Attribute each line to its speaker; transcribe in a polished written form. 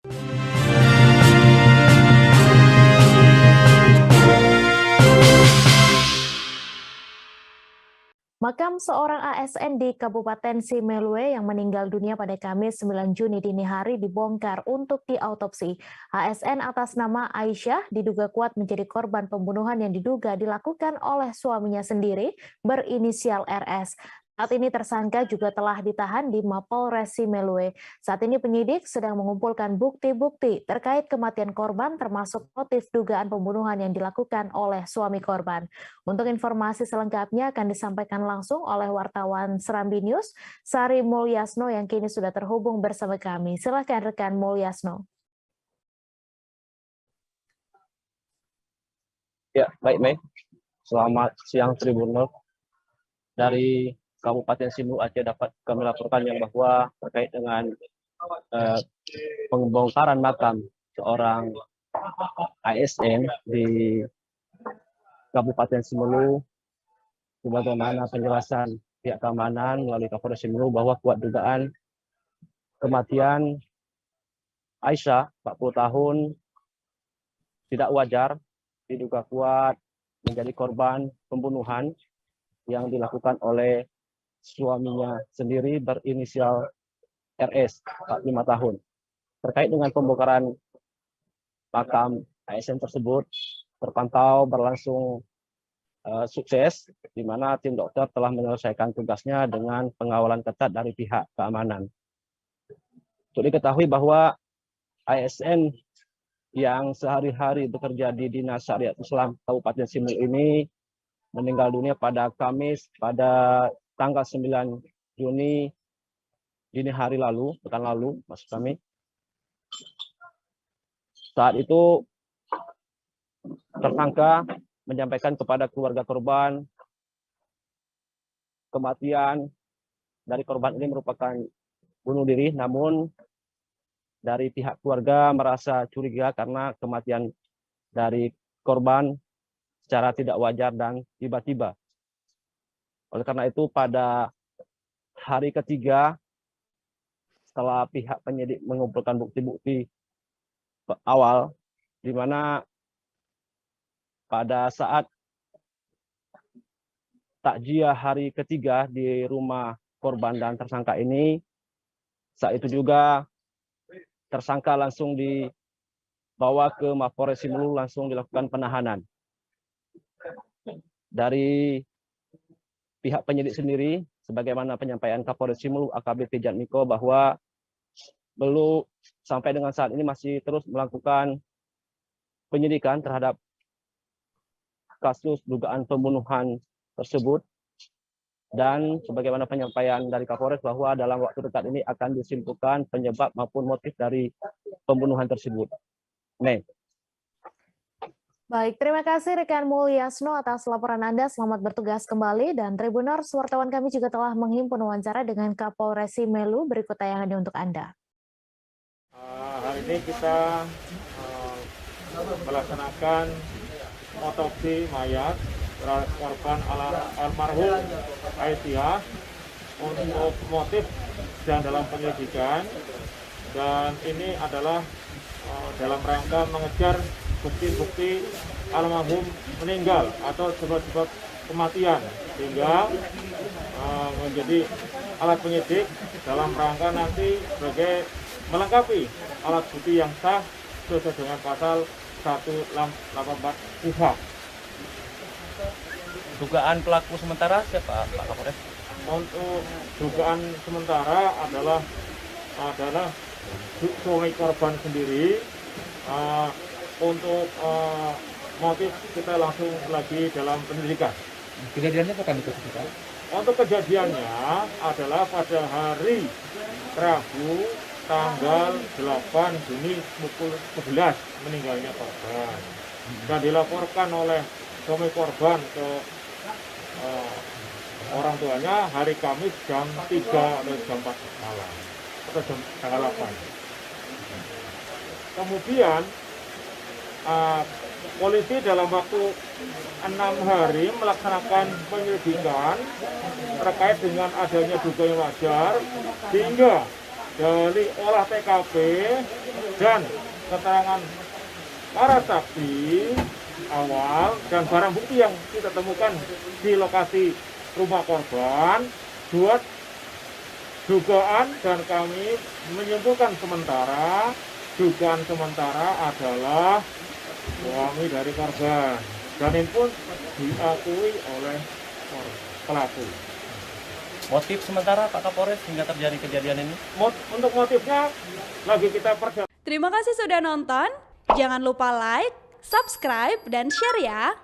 Speaker 1: Makam seorang ASN di Kabupaten Simalue yang meninggal dunia pada Kamis 9 Juni dini hari dibongkar untuk diautopsi. ASN atas nama Aisyah diduga kuat menjadi korban pembunuhan yang diduga dilakukan oleh suaminya sendiri berinisial RS. Saat ini tersangka juga telah ditahan di Mapolres Simalue. Saat ini penyidik sedang mengumpulkan bukti-bukti terkait kematian korban termasuk motif dugaan pembunuhan yang dilakukan oleh suami korban. Untuk informasi selengkapnya akan disampaikan langsung oleh wartawan Serambi News, Sari Mulyasno yang kini sudah terhubung bersama kami. Silakan rekan Mulyasno.
Speaker 2: Ya, baik. Selamat siang Tribunal. Dari Kabupaten Simalue Aceh dapat kami laporkan yang bahwa terkait dengan pembongkaran makam seorang ASN di Kabupaten Simalue, sebagaimana penjelasan pihak keamanan melalui Kapolres Simalue bahwa kuat dugaan kematian Aisyah, 40 tahun, tidak wajar, diduga kuat menjadi korban pembunuhan yang dilakukan oleh suaminya sendiri berinisial RS, 45 tahun. Terkait dengan pembongkaran makam ASN tersebut, terpantau berlangsung sukses, di mana tim dokter telah menyelesaikan tugasnya dengan pengawalan ketat dari pihak keamanan. Untuk diketahui bahwa ASN yang sehari-hari bekerja di Dinas Syariat Islam Kabupaten Simalue ini meninggal dunia pada Kamis pada tanggal 9 Juni dini hari lalu, pekan lalu, maksud kami. Saat itu tersangka menyampaikan kepada keluarga korban kematian dari korban ini merupakan bunuh diri, namun dari pihak keluarga merasa curiga karena kematian dari korban secara tidak wajar dan tiba-tiba. Oleh karena itu pada hari ketiga setelah pihak penyidik mengumpulkan bukti-bukti awal, di mana pada saat takjiah hari ketiga di rumah korban dan tersangka ini, saat itu juga tersangka langsung dibawa ke Mapolres Simalue, langsung dilakukan penahanan. Dari pihak penyidik sendiri, sebagaimana penyampaian Kapolres Simalue AKBP Jatmiko bahwa belum sampai dengan saat ini masih terus melakukan penyidikan terhadap kasus dugaan pembunuhan tersebut, dan sebagaimana penyampaian dari Kapolres bahwa dalam waktu dekat ini akan disimpulkan penyebab maupun motif dari pembunuhan tersebut.
Speaker 1: Baik, terima kasih rekan Mulyasno atas laporan Anda. Selamat bertugas kembali. Dan Tribuners, wartawan kami juga telah menghimpun wawancara dengan Kapolres Simalue. Berikut tayangannya untuk Anda.
Speaker 3: Hari ini kita melaksanakan otopsi mayat korban almarhum Aisyah untuk motif dan dalam penyelidikan, dan ini adalah dalam rangka mengejar bukti-bukti almarhum meninggal atau sebab-sebab kematian, sehingga menjadi alat penyidik dalam rangka nanti sebagai melengkapi alat bukti yang sah sesuai dengan pasal 184 KUHP.
Speaker 2: Dugaan pelaku sementara siapa, Pak Kapolres?
Speaker 3: Untuk dugaan sementara adalah suami korban sendiri. Untuk motif kita langsung lagi dalam penyelidikan.
Speaker 2: Kejadiannya kapan itu, Pak?
Speaker 3: Untuk kejadiannya adalah pada hari Rabu tanggal 8 Juni pukul 11 meninggalnya korban, dan dilaporkan oleh suami korban ke orang tuanya hari Kamis jam 3 atau jam 4 malam atau jam tanggal 8. Kemudian polisi dalam waktu 6 hari melaksanakan penyelidikan terkait dengan adanya dugaan wajar, sehingga dari olah TKP dan keterangan para saksi awal dan barang bukti yang kita temukan di lokasi rumah korban, buat dugaan dan kami menyimpulkan sementara, dugaan sementara adalah suami dari korban dan ini pun diakui oleh pelaku.
Speaker 4: Motif sementara Pak Kapolres hingga terjadi kejadian ini?
Speaker 3: Untuk motifnya lagi kita perdalam.
Speaker 5: Terima kasih sudah nonton. Jangan lupa like, subscribe, dan share ya.